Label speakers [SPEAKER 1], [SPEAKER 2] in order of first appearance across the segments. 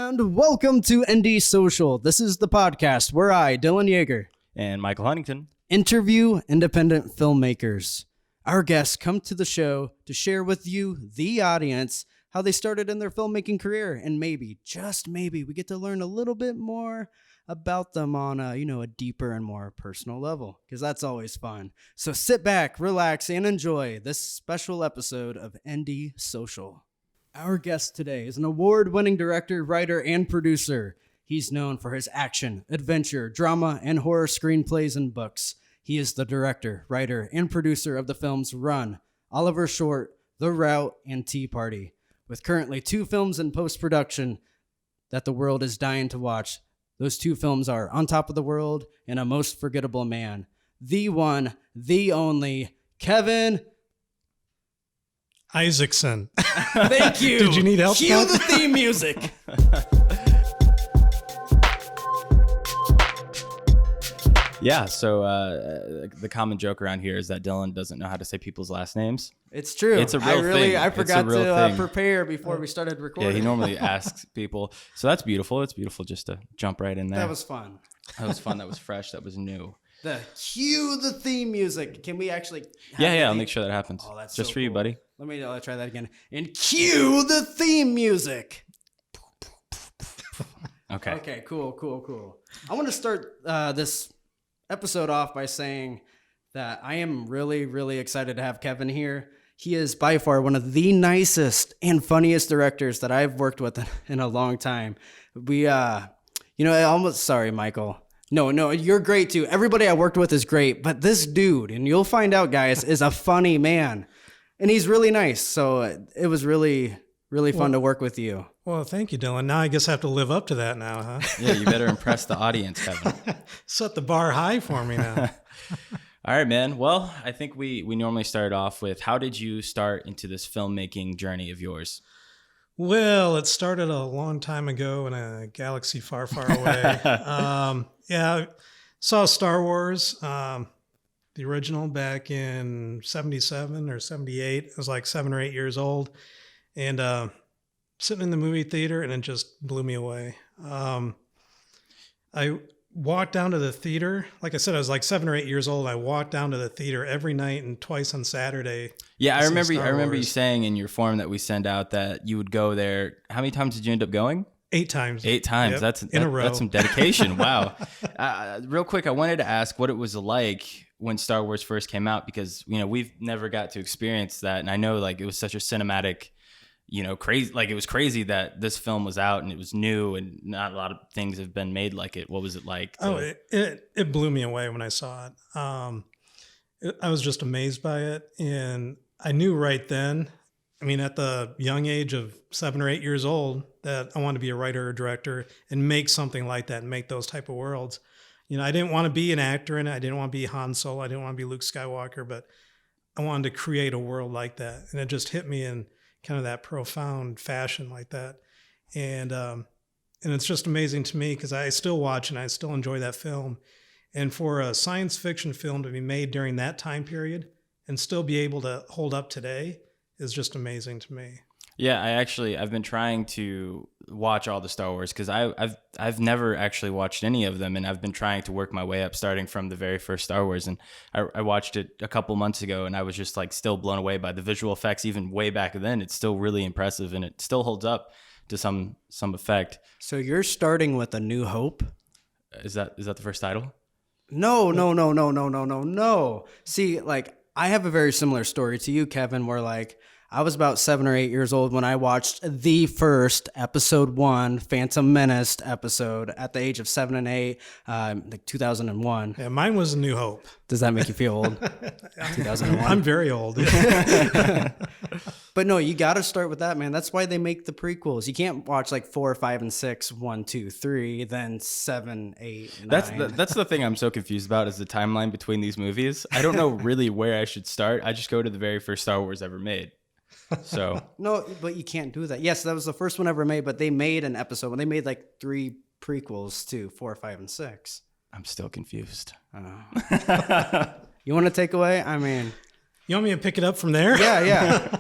[SPEAKER 1] And welcome to ND Social. This is the podcast where I, Dylan Yeager,
[SPEAKER 2] and Michael Huntington
[SPEAKER 1] interview independent filmmakers. Our guests come to the show to share with you, the audience, how they started in their filmmaking career, and maybe, just maybe, we get to learn a little bit more about them on a deeper and more personal level, because that's always fun. So sit back, relax, and enjoy this special episode of ND Social. Our guest today is an award-winning director, writer, and producer. He's known for his action, adventure, drama, and horror screenplays and books. He is the director, writer, and producer of the films Run, Oliver Short, The Route, and Tea Party, with currently 2 films in post-production that the world is dying to watch. Those 2 films are On Top of the World and A Most Forgettable Man. The one, the only, Kevin
[SPEAKER 3] Isaacson.
[SPEAKER 1] Thank you.
[SPEAKER 3] Did you need help?
[SPEAKER 1] Cue the theme music.
[SPEAKER 2] Yeah, so the common joke around here is that Dylan doesn't know how to say people's last names.
[SPEAKER 1] It's true.
[SPEAKER 2] It's a real thing.
[SPEAKER 1] I forgot to prepare before we started recording.
[SPEAKER 2] Yeah, he normally asks people. So that's beautiful. It's beautiful just to jump right in there.
[SPEAKER 1] That was fun.
[SPEAKER 2] That was fun. That was fresh. That was new.
[SPEAKER 1] Cue the theme music. Can we actually?
[SPEAKER 2] Yeah. I'll make sure that happens.
[SPEAKER 1] Oh, that's
[SPEAKER 2] just
[SPEAKER 1] so
[SPEAKER 2] for you,
[SPEAKER 1] cool.
[SPEAKER 2] buddy.
[SPEAKER 1] Let me try that again. And cue the theme music.
[SPEAKER 2] Okay.
[SPEAKER 1] Okay. Cool. I want to start this episode off by saying that I am really, really excited to have Kevin here. He is by far one of the nicest and funniest directors that I've worked with in a long time. Sorry, Michael. No, you're great too. Everybody I worked with is great, but this dude, and you'll find out, guys, is a funny man, and he's really nice. So it was really, really fun to work with you.
[SPEAKER 3] Well, thank you, Dylan. Now I guess I have to live up to that now, huh?
[SPEAKER 2] Yeah, you better impress the audience, Kevin.
[SPEAKER 3] Set the bar high for me now.
[SPEAKER 2] All right, man. Well, I think we normally start off with, how did you start into this filmmaking journey of yours?
[SPEAKER 3] Well, it started a long time ago in a galaxy far, far away. I saw Star Wars, the original, back in 77 or 78. I was like 7 or 8 years old. And sitting in the movie theater, and it just blew me away. I walked down to the theater. Like I said, I was like 7 or 8 years old. I walked down to the theater every night and twice on Saturday.
[SPEAKER 2] Yeah, I remember you saying in your form that we send out that you would go there. How many times did you end up going?
[SPEAKER 3] 8 times.
[SPEAKER 2] 8 times.
[SPEAKER 3] Yep.
[SPEAKER 2] That's
[SPEAKER 3] in a row.
[SPEAKER 2] That's some dedication. Wow. Real quick, I wanted to ask what it was like when Star Wars first came out, because we've never got to experience that, and I know like it was such a cinematic, crazy. Like it was crazy that this film was out and it was new, and not a lot of things have been made like it. What was it like?
[SPEAKER 3] It blew me away when I saw it. I was just amazed by it, and I knew right then. I mean, at the young age of 7 or 8 years old, that I wanted to be a writer or director and make something like that and make those type of worlds. I didn't want to be an actor in it. I didn't want to be Han Solo. I didn't want to be Luke Skywalker, but I wanted to create a world like that. And it just hit me in kind of that profound fashion like that. And it's just amazing to me because I still watch and I still enjoy that film. And for a science fiction film to be made during that time period and still be able to hold up today is just amazing to me.
[SPEAKER 2] Yeah, I've been trying to watch all the Star Wars because I've never actually watched any of them, and I've been trying to work my way up, starting from the very first Star Wars. And I watched it a couple months ago, and I was just like still blown away by the visual effects. Even way back then, it's still really impressive, and it still holds up to some effect.
[SPEAKER 1] So you're starting with A New Hope?
[SPEAKER 2] Is that the first title?
[SPEAKER 1] No. See, like I have a very similar story to you, Kevin, where like I was about 7 or 8 years old when I watched the first episode 1 Phantom Menace episode at the age of 7 and 8, like 2001.
[SPEAKER 3] Yeah, mine was A New Hope.
[SPEAKER 1] Does that make you feel old? 2001.
[SPEAKER 3] I'm very old.
[SPEAKER 1] But no, you got to start with that, man. That's why they make the prequels. You can't watch like 4, 5, and 6, 1, 2, 3, then 7, 8, 9.
[SPEAKER 2] That's the thing I'm so confused about is the timeline between these movies. I don't know really where I should start. I just go to the very first Star Wars ever made. So
[SPEAKER 1] no, but you can't do that. Yes, that was the first one ever made, but they made an episode when they made like 3 prequels to 4, 5, and 6.
[SPEAKER 2] I'm still confused.
[SPEAKER 1] You want to take away? I mean,
[SPEAKER 3] you want me to pick it up from there?
[SPEAKER 1] Yeah.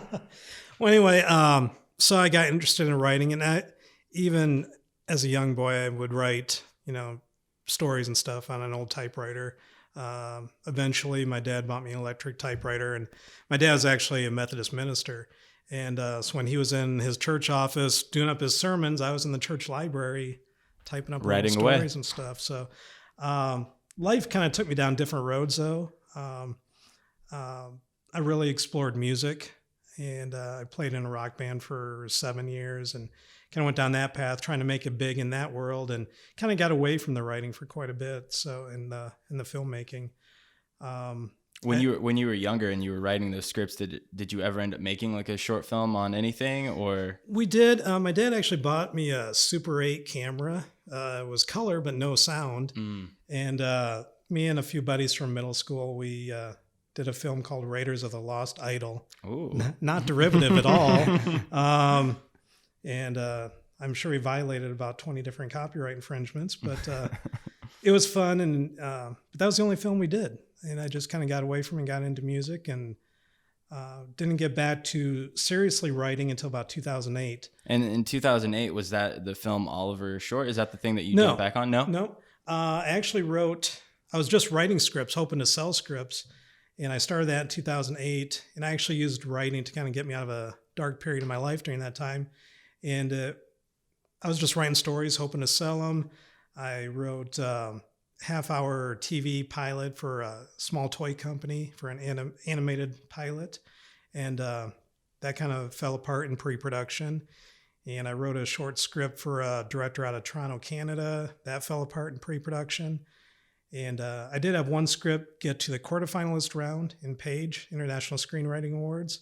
[SPEAKER 3] Well, anyway, so I got interested in writing, and even as a young boy, I would write, stories and stuff on an old typewriter. Eventually, my dad bought me an electric typewriter, and my dad was actually a Methodist minister. And so when he was in his church office doing up his sermons, I was in the church library typing up
[SPEAKER 2] Writing
[SPEAKER 3] little stories
[SPEAKER 2] away.
[SPEAKER 3] and stuff. So life kind of took me down different roads, though. I really explored music, and I played in a rock band for 7 years and kind of went down that path, trying to make it big in that world, and kind of got away from the writing for quite a bit. So in the filmmaking.
[SPEAKER 2] When you were younger and you were writing those scripts, did you ever end up making like a short film on anything, or?
[SPEAKER 3] We did. My dad actually bought me a Super 8 camera. It was color but no sound. And me and a few buddies from middle school, we did a film called Raiders of the Lost Idol.
[SPEAKER 2] Ooh.
[SPEAKER 3] Not derivative at all. And I'm sure we violated about 20 different copyright infringements, but it was fun. And but that was the only film we did. And I just kind of got away from it and got into music, and didn't get back to seriously writing until about 2008.
[SPEAKER 2] And in 2008, was that the film Oliver Short? Is that the thing that you
[SPEAKER 3] No.
[SPEAKER 2] jumped back on? No?
[SPEAKER 3] No. I actually I was just writing scripts, hoping to sell scripts. And I started that in 2008. And I actually used writing to kind of get me out of a dark period of my life during that time. And I was just writing stories, hoping to sell them. I wrote half-hour TV pilot for a small toy company for an animated pilot. And that kind of fell apart in pre-production. And I wrote a short script for a director out of Toronto, Canada. That fell apart in pre-production. And I did have one script get to the quarterfinalist round in Page International Screenwriting Awards.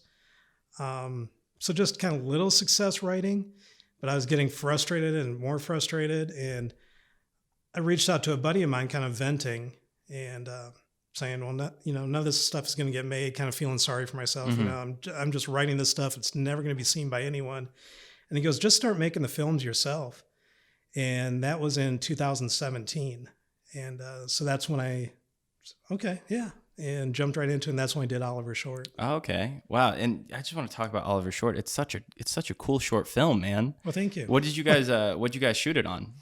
[SPEAKER 3] So just kind of little success writing, but I was getting frustrated and more frustrated. And I reached out to a buddy of mine, kind of venting and saying, well, none of this stuff is going to get made, kind of feeling sorry for myself.
[SPEAKER 2] Mm-hmm.
[SPEAKER 3] I'm just writing this stuff. It's never going to be seen by anyone. And he goes, just start making the films yourself. And that was in 2017. And so that's when okay, yeah. And jumped right into it. And that's when I did Oliver Short.
[SPEAKER 2] Oh, okay. Wow. And I just want to talk about Oliver Short. It's such a cool short film, man.
[SPEAKER 3] Well, thank you.
[SPEAKER 2] What did you guys shoot it on?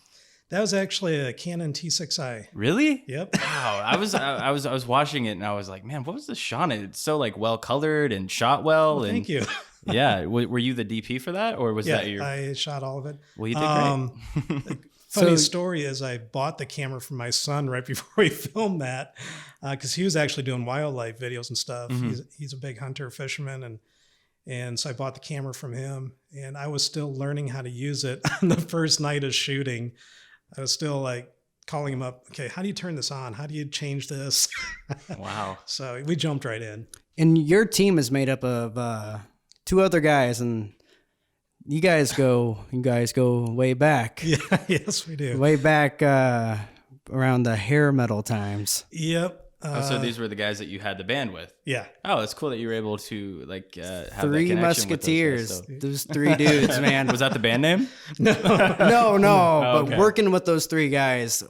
[SPEAKER 3] That was actually a Canon T6i.
[SPEAKER 2] Really?
[SPEAKER 3] Yep.
[SPEAKER 2] Wow. I was watching it and I was like, man, what was the shot? It's so like well colored and shot well.
[SPEAKER 3] Well,
[SPEAKER 2] and
[SPEAKER 3] thank you.
[SPEAKER 2] Yeah. Were you the DP for that, or was that your?
[SPEAKER 3] I shot all of it.
[SPEAKER 2] Well, you did great.
[SPEAKER 3] Funny story is I bought the camera from my son right before we filmed that, because he was actually doing wildlife videos and stuff.
[SPEAKER 2] Mm-hmm.
[SPEAKER 3] He's a big hunter, fisherman, and so I bought the camera from him, and I was still learning how to use it on the first night of shooting. I was still like calling him up. Okay, how do you turn this on? How do you change this?
[SPEAKER 2] Wow.
[SPEAKER 3] So we jumped right in.
[SPEAKER 1] And your team is made up of two other guys, and you guys go way back.
[SPEAKER 3] Yeah, yes, we do.
[SPEAKER 1] Way back around the hair metal times.
[SPEAKER 3] Yep.
[SPEAKER 2] So these were the guys that you had the band with.
[SPEAKER 3] Yeah.
[SPEAKER 2] Oh, it's cool that you were able to like have
[SPEAKER 1] Three
[SPEAKER 2] that connection
[SPEAKER 1] Musketeers.
[SPEAKER 2] With
[SPEAKER 1] Those three dudes, man.
[SPEAKER 2] Was that the band name?
[SPEAKER 1] No.
[SPEAKER 2] Oh,
[SPEAKER 1] But
[SPEAKER 2] okay.
[SPEAKER 1] working with those three guys,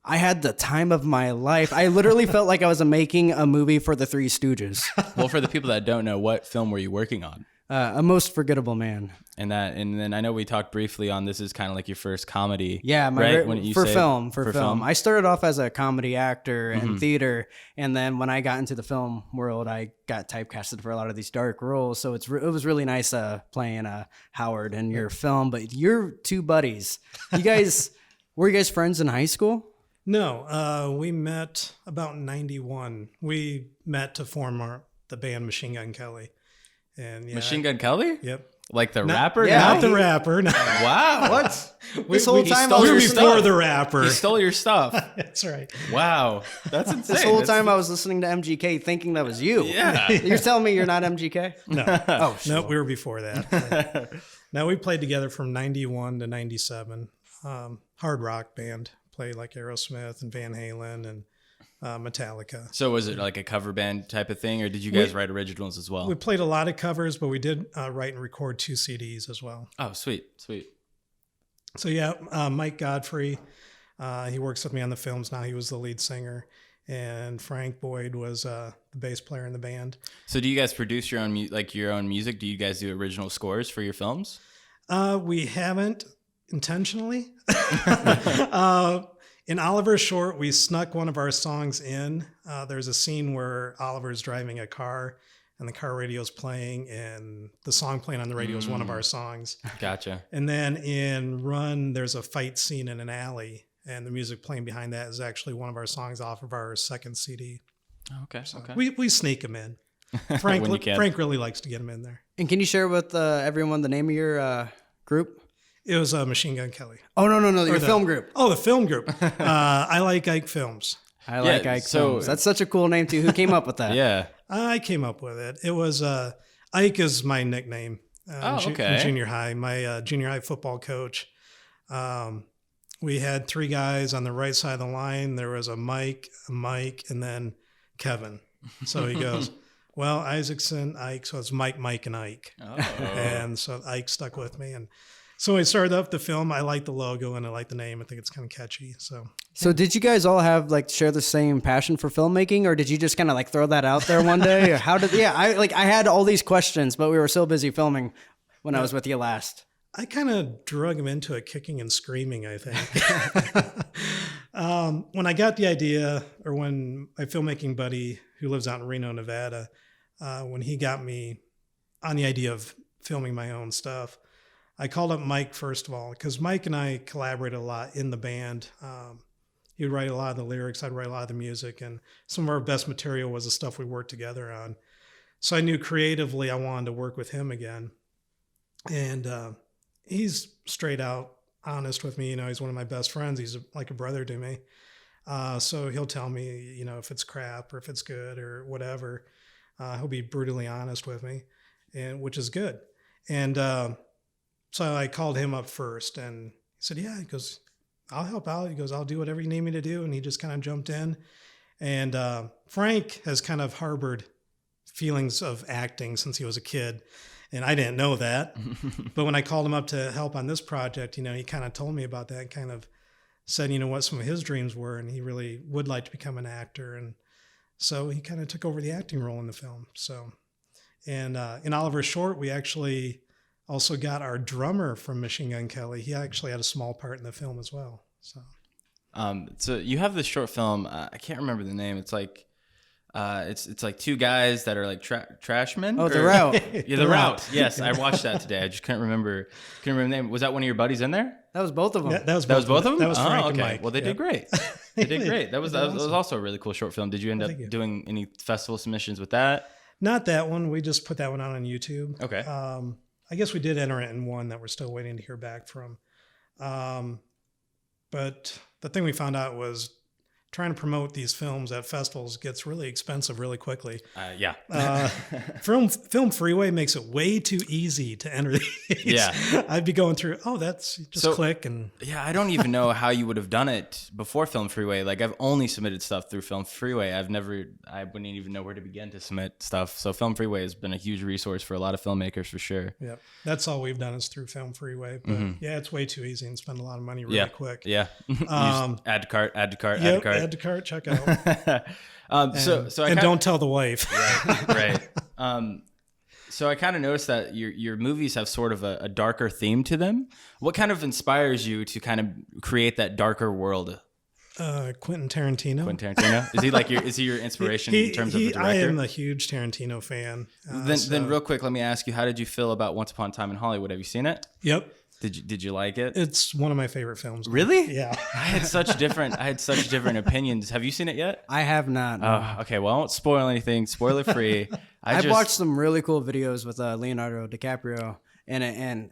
[SPEAKER 1] I had the time of my life. I literally felt like I was making a movie for the Three Stooges.
[SPEAKER 2] Well, for the people that don't know, what film were you working on?
[SPEAKER 1] A Most Forgettable Man.
[SPEAKER 2] And then I know we talked briefly on this is kind of like your first comedy.
[SPEAKER 1] Yeah,
[SPEAKER 2] right? When you
[SPEAKER 1] for
[SPEAKER 2] say
[SPEAKER 1] film. I started off as a comedy actor
[SPEAKER 2] Mm-hmm.
[SPEAKER 1] in theater, and then when I got into the film world, I got typecasted for a lot of these dark roles. So it was really nice playing Howard in your film. But your two buddies, were you guys friends in high school?
[SPEAKER 3] No, we met about 91. We met to form the band Machine Gun Kelly. And yeah,
[SPEAKER 2] Machine Gun Kelly?
[SPEAKER 3] Yep.
[SPEAKER 2] Like the rapper?
[SPEAKER 1] yeah.
[SPEAKER 3] Not the rapper. No.
[SPEAKER 2] Wow.
[SPEAKER 1] What? This whole
[SPEAKER 2] he
[SPEAKER 1] time I
[SPEAKER 2] stole
[SPEAKER 1] was
[SPEAKER 2] your
[SPEAKER 1] listening.
[SPEAKER 3] Before
[SPEAKER 2] stuff.
[SPEAKER 3] the rapper.
[SPEAKER 2] He stole your stuff.
[SPEAKER 3] That's right.
[SPEAKER 2] Wow. That's insane.
[SPEAKER 1] This whole time I was listening to MGK thinking that was you.
[SPEAKER 2] Yeah.
[SPEAKER 1] You're telling me you're not MGK?
[SPEAKER 3] No.
[SPEAKER 1] Oh, sure.
[SPEAKER 3] No, we were before that. Now we played together from 91 to 97. Hard rock band. Played like Aerosmith and Van Halen and Metallica.
[SPEAKER 2] So was it like a cover band type of thing, or did you guys write originals as well?
[SPEAKER 3] We played a lot of covers, but we did write and record 2 CDs as well.
[SPEAKER 2] Oh, sweet.
[SPEAKER 3] So yeah, Mike Godfrey, he works with me on the films now. He was the lead singer, and Frank Boyd was the bass player in the band.
[SPEAKER 2] So do you guys produce your own your own music? Do you guys do original scores for your films?
[SPEAKER 3] We haven't. intentionally. In Oliver's short, we snuck one of our songs in. There's a scene where Oliver's driving a car and the car radio's playing, and the song playing on the radio is one of our songs.
[SPEAKER 2] Gotcha.
[SPEAKER 3] And then in Run, there's a fight scene in an alley, and the music playing behind that is actually one of our songs off of our second CD.
[SPEAKER 2] Okay.
[SPEAKER 3] So
[SPEAKER 2] Okay.
[SPEAKER 3] we sneak them in. Frank,
[SPEAKER 2] When you can.
[SPEAKER 3] Frank really likes to get them in there.
[SPEAKER 1] And can you share with everyone the name of your group?
[SPEAKER 3] It was Machine Gun Kelly.
[SPEAKER 1] Oh, no, your
[SPEAKER 3] the-
[SPEAKER 1] film group.
[SPEAKER 3] Oh, the film group. I Like Ike Films.
[SPEAKER 1] I like Ike
[SPEAKER 2] so-
[SPEAKER 1] Films. That's such a cool name, too. Who came up with that?
[SPEAKER 2] Yeah.
[SPEAKER 3] I came up with it. It was Ike is my nickname.
[SPEAKER 2] Okay.
[SPEAKER 3] In junior high, my junior high football coach. We had three guys on the right side of the line. There was a Mike, and then Kevin. So he goes, well, Isaacson, Ike. So it's Mike, and Ike.
[SPEAKER 2] Oh.
[SPEAKER 3] And so Ike stuck with me. And so when I started up the film, I like the logo and I like the name. I think it's kind of catchy.
[SPEAKER 1] So did you guys all have share the same passion for filmmaking, or did you just kind of throw that out there one day? Or how did? Yeah, I had all these questions, but we were so busy filming when I was with you last.
[SPEAKER 3] I kind of drug him into it, kicking and screaming, I think. When I got the idea, or when my filmmaking buddy who lives out in Reno, Nevada, when he got me on the idea of filming my own stuff, I called up Mike first of all, because Mike and I collaborated a lot in the band. He would write a lot of the lyrics, I'd write a lot of the music, and some of our best material was the stuff we worked together on. So I knew creatively I wanted to work with him again. And he's straight out honest with me. He's one of my best friends. He's like a brother to me. So he'll tell me, if it's crap or if it's good or whatever. He'll be brutally honest with me, and which is good. And so I called him up first, and he said, yeah, he goes, I'll help out. He goes, I'll do whatever you need me to do. And he just kind of jumped in. And Frank has kind of harbored feelings of acting since he was a kid. And I didn't know that. But when I called him up to help on this project, he kind of told me about that and kind of said, what some of his dreams were. And he really would like to become an actor. And so he kind of took over the acting role in the film. So, and in Oliver's short, we actually also got our drummer from Machine Gun Kelly. He actually had a small part in the film as well.
[SPEAKER 2] So you have this short film. I can't remember the name. It's it's like two guys that are like trashmen.
[SPEAKER 1] Oh, The Route.
[SPEAKER 2] Yeah, The Route. Yes, I watched that today. I just couldn't remember the name. Was that one of your buddies in there?
[SPEAKER 1] That was both of them.
[SPEAKER 3] That was
[SPEAKER 2] both of them.
[SPEAKER 3] That was Frank
[SPEAKER 2] okay.
[SPEAKER 3] and Mike.
[SPEAKER 2] Well, they did great. They did great. That was also a really cool short film. Did you end up doing any festival submissions with that?
[SPEAKER 3] Not that one. We just put that one out on YouTube.
[SPEAKER 2] Okay.
[SPEAKER 3] I guess we did enter it in one that we're still waiting to hear back from. But the thing we found out was trying to promote these films at festivals gets really expensive really quickly.
[SPEAKER 2] Yeah.
[SPEAKER 3] Film Freeway makes it way too easy to enter these.
[SPEAKER 2] Yeah.
[SPEAKER 3] I'd be going through, that's just click and...
[SPEAKER 2] Yeah, I don't even know how you would have done it before Film Freeway. I've only submitted stuff through Film Freeway. I wouldn't even know where to begin to submit stuff. So Film Freeway has been a huge resource for a lot of filmmakers for sure.
[SPEAKER 3] Yeah, that's all we've done is through Film Freeway. But yeah, it's way too easy and spend a lot of money really quick.
[SPEAKER 2] Yeah. Add to cart, add to cart,
[SPEAKER 3] Yep,
[SPEAKER 2] add to cart.
[SPEAKER 3] add to cart, check out.
[SPEAKER 2] And
[SPEAKER 3] don't tell the wife.
[SPEAKER 2] Right. So I kind of noticed that your movies have sort of a darker theme to them. What kind of inspires you to kind of create that darker world?
[SPEAKER 3] Quentin Tarantino.
[SPEAKER 2] Quentin Tarantino? Is he your inspiration in terms of the director?
[SPEAKER 3] I am a huge Tarantino fan.
[SPEAKER 2] Then real quick, let me ask you, how did you feel about Once Upon a Time in Hollywood? Have you seen it?
[SPEAKER 3] Yep.
[SPEAKER 2] Did you like it?
[SPEAKER 3] It's one of my favorite films.
[SPEAKER 2] Really?
[SPEAKER 3] Yeah.
[SPEAKER 2] I had such different opinions. Have you seen it yet?
[SPEAKER 1] I have not. No.
[SPEAKER 2] Oh, okay. Well, I won't spoil anything. Spoiler free.
[SPEAKER 1] I've watched some really cool videos with Leonardo DiCaprio, and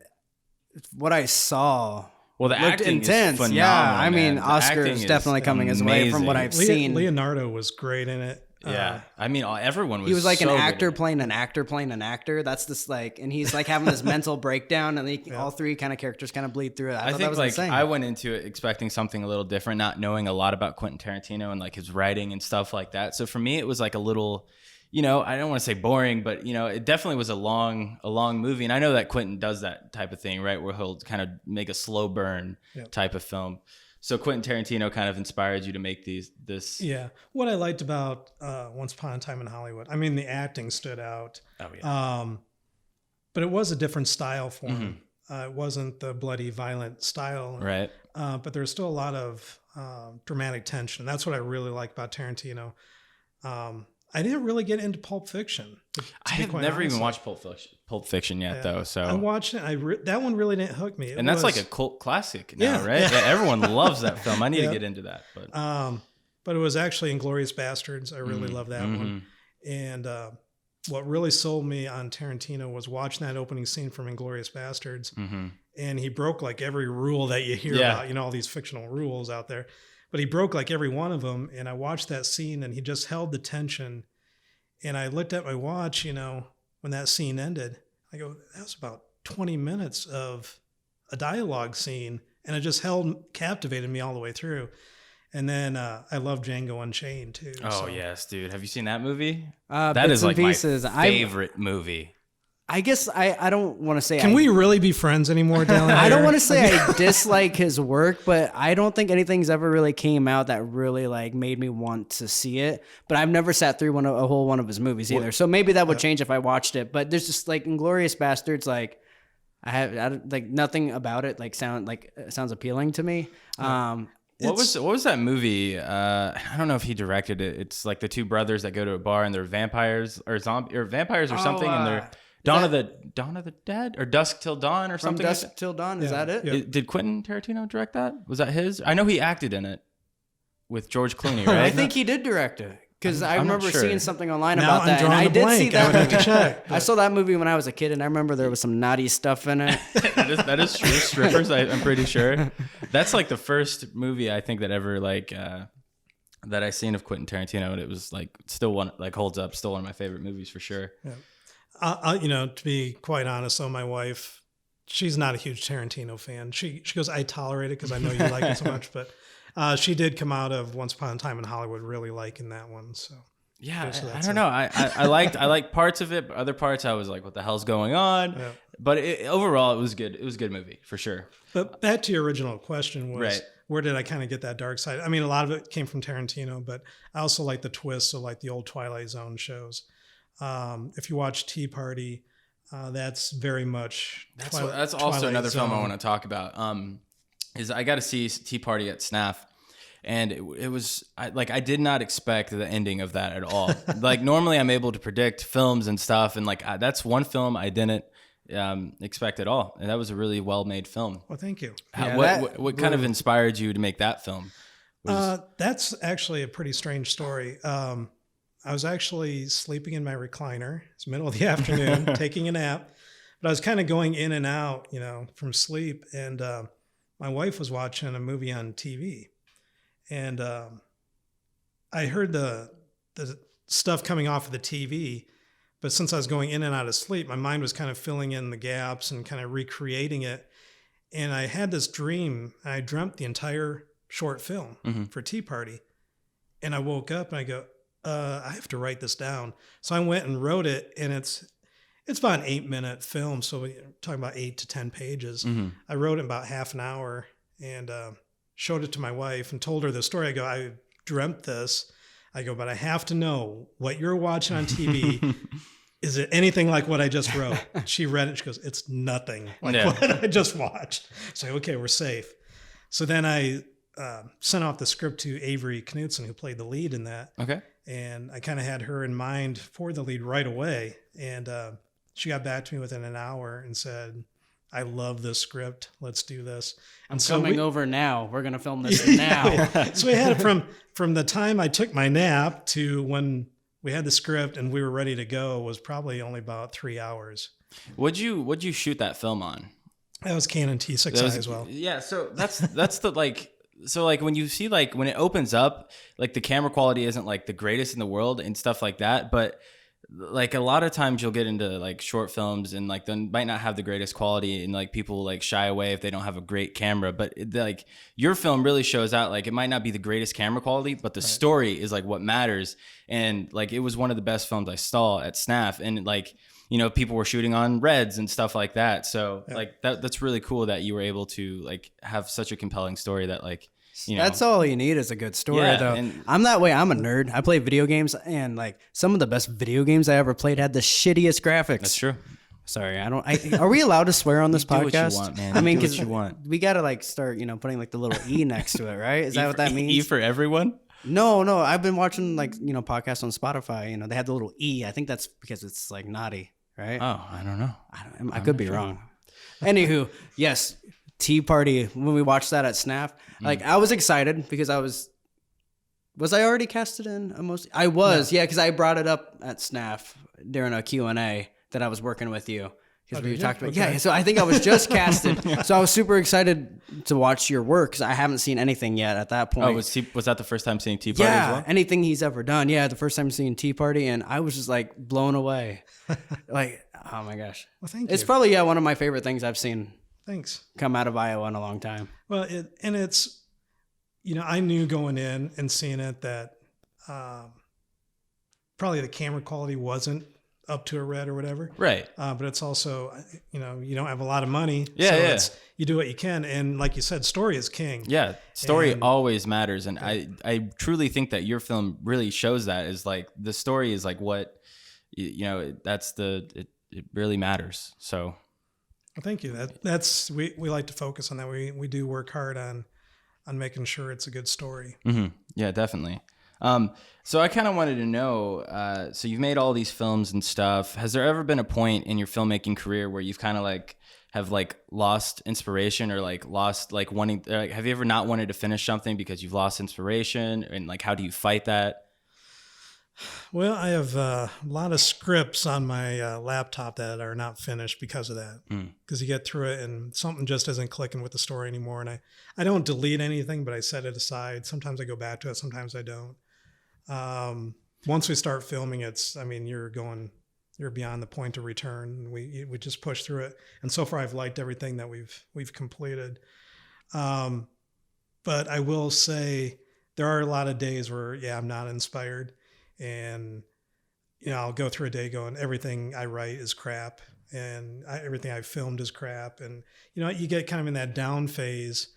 [SPEAKER 1] what I saw
[SPEAKER 2] the
[SPEAKER 1] looked
[SPEAKER 2] acting
[SPEAKER 1] intense.
[SPEAKER 2] is phenomenal.
[SPEAKER 1] Yeah, I mean,
[SPEAKER 2] man. The
[SPEAKER 1] Oscar
[SPEAKER 2] acting
[SPEAKER 1] is definitely coming his way from what I've seen.
[SPEAKER 3] Leonardo was great in it.
[SPEAKER 2] Yeah, I mean, everyone was.
[SPEAKER 1] He was like
[SPEAKER 2] so
[SPEAKER 1] an actor
[SPEAKER 2] good.
[SPEAKER 1] playing an actor playing an actor. That's this and he's having this mental breakdown, and all three kind of characters kind of bleed through it. I thought
[SPEAKER 2] think
[SPEAKER 1] that was insane.
[SPEAKER 2] I went into it expecting something a little different, not knowing a lot about Quentin Tarantino and his writing and stuff like that. So for me, it was a little, I don't want to say boring, but it definitely was a long movie. And I know that Quentin does that type of thing, right, where he'll kind of make a slow burn type of film. So Quentin Tarantino kind of inspired you to make this.
[SPEAKER 3] Yeah. What I liked about Once Upon a Time in Hollywood, I mean, the acting stood out.
[SPEAKER 2] Oh, yeah.
[SPEAKER 3] But it was a different style for him. It wasn't the bloody, violent style,
[SPEAKER 2] Right.
[SPEAKER 3] but there's still a lot of dramatic tension. That's what I really like about Tarantino. I didn't really get into Pulp Fiction.
[SPEAKER 2] I have never even watched Pulp Fiction yet, though. So
[SPEAKER 3] I watched it. That one really didn't hook me.
[SPEAKER 2] That's like a cult classic now, right? Yeah, everyone loves that film. I need to get into that.
[SPEAKER 3] But it was actually Inglourious Bastards. I really love that one. And what really sold me on Tarantino was watching that opening scene from Inglourious Bastards. And he broke like every rule that you hear about, you know, all these fictional rules out there. But he broke like every one of them. And I watched that scene and he just held the tension. And I looked at my watch, you know, when that scene ended. I go, that was about 20 minutes of a dialogue scene. And it just captivated me all the way through. And then I love Django Unchained too.
[SPEAKER 2] Oh, yes, dude. Have you seen that movie?
[SPEAKER 1] That
[SPEAKER 2] That
[SPEAKER 1] is
[SPEAKER 2] is like
[SPEAKER 1] pieces.
[SPEAKER 2] my favorite movie.
[SPEAKER 1] I guess I don't want to say.
[SPEAKER 3] Can we really be friends anymore, Dylan?
[SPEAKER 1] I don't want to say I dislike his work, but I don't think anything's ever really came out that really like made me want to see it. But I've never sat through a whole one of his movies either. So maybe that would change if I watched it. But there's just like Inglourious Bastards, like I like nothing about it sounds appealing to me.
[SPEAKER 2] What was that movie? I don't know if he directed it. It's like the two brothers that go to a bar and they're vampires or vampires or something, and they're Dawn of the Dead or Dusk Till Dawn or something.
[SPEAKER 1] From Dusk Till Dawn, is that it?
[SPEAKER 3] Yeah.
[SPEAKER 2] Did Quentin Tarantino direct that? Was that his? I know he acted in it with George Clooney, right?
[SPEAKER 1] I think he did direct it because I
[SPEAKER 2] I'm not
[SPEAKER 1] remember
[SPEAKER 2] sure.
[SPEAKER 1] seeing something online
[SPEAKER 3] Now
[SPEAKER 1] about
[SPEAKER 3] I'm
[SPEAKER 1] that, and
[SPEAKER 3] drawing
[SPEAKER 1] I
[SPEAKER 3] a
[SPEAKER 1] did
[SPEAKER 3] blank.
[SPEAKER 1] see that.
[SPEAKER 3] I would have to check.
[SPEAKER 1] I saw that movie when I was a kid, and I remember there was some naughty stuff in it.
[SPEAKER 2] that is true. Strippers, I'm pretty sure. That's like the first movie I think that ever that I seen of Quentin Tarantino, and it was like still one holds up, still one of my favorite movies for sure.
[SPEAKER 3] Yeah. You know, to be quite honest, though, my wife, she's not a huge Tarantino fan. She goes, I tolerate it because I know you like it so much, but she did come out of Once Upon a Time in Hollywood really liking that one. So
[SPEAKER 2] yeah,
[SPEAKER 3] so
[SPEAKER 2] I don't know. I liked parts of it, but other parts I was like, what the hell's going on?
[SPEAKER 3] Yeah.
[SPEAKER 2] But overall, it was good. It was a good movie for sure.
[SPEAKER 3] But back to your original question was,
[SPEAKER 2] Right.
[SPEAKER 3] where did I kind of get that dark side? I mean, a lot of it came from Tarantino, but I also like the twists of like the old Twilight Zone shows. If you watch Tea Party, that's very much
[SPEAKER 2] That's
[SPEAKER 3] Twilight
[SPEAKER 2] also another film I
[SPEAKER 3] Zone.
[SPEAKER 2] want to talk about. Is I got to see Tea Party at SNAF, and it was I did not expect the ending of that at all. Like normally I'm able to predict films and stuff, and like that's one film I didn't expect at all, and that was a really well made film.
[SPEAKER 3] Well, thank you.
[SPEAKER 2] What kind of inspired you to make that film?
[SPEAKER 3] That's actually a pretty strange story. I was actually sleeping in my recliner. It's the middle of the afternoon, taking a nap, but I was kind of going in and out, you know, from sleep. And my wife was watching a movie on TV, and I heard the stuff coming off of the TV. But since I was going in and out of sleep, my mind was kind of filling in the gaps and kind of recreating it. And I had this dream. And I dreamt the entire short film for Tea Party. And I woke up and I go, I have to write this down. So I went and wrote it, and it's about an 8-minute film. So we're talking about 8 to 10 pages. I wrote it in about half an hour and showed it to my wife and told her the story. I go, I dreamt this. I go, but I have to know what you're watching on TV. Is it anything like what I just wrote? She read it. She goes, it's nothing like what I just watched. So, okay, we're safe. So then I sent off the script to Avery Knudsen, who played the lead in that.
[SPEAKER 2] Okay.
[SPEAKER 3] And I kind of had her in mind for the lead right away. And she got back to me within an hour and said, I love this script. Let's do this.
[SPEAKER 1] I'm coming over now. We're going to film this now.
[SPEAKER 3] So we had it from the time I took my nap to when we had the script and we were ready to go was probably only about 3 hours.
[SPEAKER 2] What'd you shoot that film on?
[SPEAKER 3] That was Canon T6i as well.
[SPEAKER 2] Yeah. So that's the like. So like when you see like when it opens up, like the camera quality isn't like the greatest in the world and stuff like that, but like a lot of times you'll get into like short films and like they might not have the greatest quality and like people like shy away if they don't have a great camera, but like your film really shows out. Like it might not be the greatest camera quality, but the story is like what matters. And like it was one of the best films I saw at SNAF, and like, you know, people were shooting on reds and stuff like that. So like that's really cool that you were able to like have such a compelling story that like, you know.
[SPEAKER 1] That's all you need is a good story, though.
[SPEAKER 2] And
[SPEAKER 1] I'm that way. I'm a nerd. I play video games, and like some of the best video games I ever played had the shittiest graphics.
[SPEAKER 2] that's true.
[SPEAKER 1] Sorry, I don't. Are we allowed to swear on this
[SPEAKER 2] Do
[SPEAKER 1] podcast?
[SPEAKER 2] what you want, man.
[SPEAKER 1] I mean,
[SPEAKER 2] Do what
[SPEAKER 1] because
[SPEAKER 2] you want.
[SPEAKER 1] we gotta like start, putting like the little E next to it, right? Is that what that means?
[SPEAKER 2] E for everyone?
[SPEAKER 1] No. I've been watching like podcasts on Spotify. They have the little E. I think that's because it's like naughty, right?
[SPEAKER 2] Oh, I don't know.
[SPEAKER 1] I could be wrong. Anywho, yes, Tea Party. When we watched that at Snap, like I was excited because was I already casted in? I was, yeah, because I brought it up at Snap during a Q&A that I was working with you. Because we talked about,
[SPEAKER 3] Okay.
[SPEAKER 1] yeah, so I think I was just casted. So I was super excited to watch your work because I haven't seen anything yet at that point.
[SPEAKER 2] Oh, was that the first time seeing Tea Party as well?
[SPEAKER 1] Anything he's ever done. Yeah, the first time seeing Tea Party, and I was just like blown away. Like, oh my gosh.
[SPEAKER 3] Well, thank
[SPEAKER 1] It's
[SPEAKER 3] you.
[SPEAKER 1] probably, one of my favorite things I've seen
[SPEAKER 3] Thanks.
[SPEAKER 1] come out of Iowa in a long time.
[SPEAKER 3] Well, it's, I knew going in and seeing it that probably the camera quality wasn't up to a red or whatever.
[SPEAKER 2] Right.
[SPEAKER 3] But it's also, you don't have a lot of money.
[SPEAKER 2] Yeah,
[SPEAKER 3] so
[SPEAKER 2] yeah.
[SPEAKER 3] You do what you can. And like you said, story is king.
[SPEAKER 2] Yeah, story
[SPEAKER 3] And-
[SPEAKER 2] always matters, and I truly think that your film really shows that. Is like the story is like what it really matters. So
[SPEAKER 3] Well, thank you. That's we like to focus on that. We do work hard on making sure it's a good story.
[SPEAKER 2] yeah, definitely. So I kind of wanted to know. So you've made all these films and stuff. Has there ever been a point in your filmmaking career where you've kind of have lost inspiration or lost wanting? Have you ever not wanted to finish something because you've lost inspiration? And how do you fight that?
[SPEAKER 3] Well, I have a lot of scripts on my laptop that are not finished because of that. Because you get through it and something just isn't clicking with the story anymore. And I don't delete anything, but I set it aside. Sometimes I go back to it. Sometimes I don't. Once we start filming, you're beyond the point of return. We just push through it. And so far I've liked everything that we've completed. But I will say there are a lot of days where, I'm not inspired. And, I'll go through a day going, everything I write is crap. And everything I've filmed is crap. And, you get kind of in that down phase,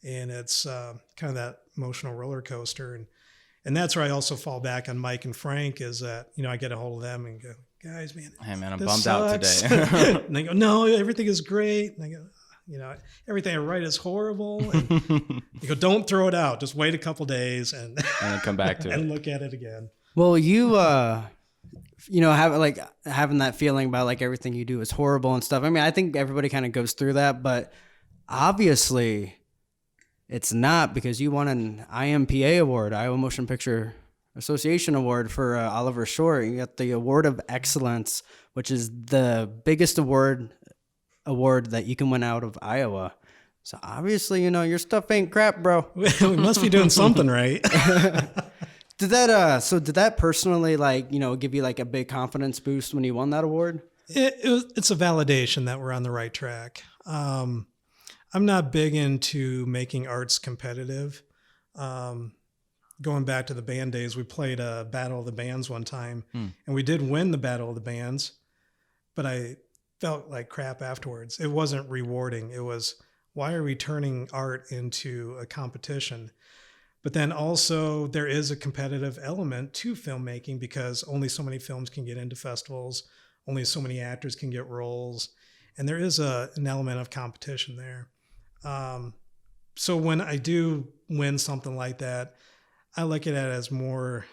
[SPEAKER 3] and it's kind of that emotional roller coaster. And that's where I also fall back on Mike and Frank is that, I get a hold of them and go, guys, man.
[SPEAKER 2] Hey, man, I'm
[SPEAKER 3] this
[SPEAKER 2] bummed
[SPEAKER 3] sucks.
[SPEAKER 2] out today.
[SPEAKER 3] And they go, no, everything is great. And I go, everything I write is horrible. And you go, don't throw it out. Just wait a couple days and
[SPEAKER 2] then come back to it
[SPEAKER 3] and look at it again.
[SPEAKER 1] Well, you, having that feeling about everything you do is horrible and stuff. I mean, I think everybody kind of goes through that, but obviously it's not, because you won an IMPA award, Iowa Motion Picture Association award for Oliver Short. You got the Award of Excellence, which is the biggest award that you can win out of Iowa. So obviously, your stuff ain't crap, bro.
[SPEAKER 3] We must be doing something right.
[SPEAKER 1] Did that personally give you a big confidence boost when you won that award?
[SPEAKER 3] It's a validation that we're on the right track. I'm not big into making arts competitive. Going back to the band days, we played a Battle of the Bands one time, and we did win the Battle of the Bands, but I felt like crap afterwards. It wasn't rewarding. It was, why are we turning art into a competition? But then also there is a competitive element to filmmaking because only so many films can get into festivals, only so many actors can get roles, and there is an element of competition there. So when I do win something like that, I look at it as more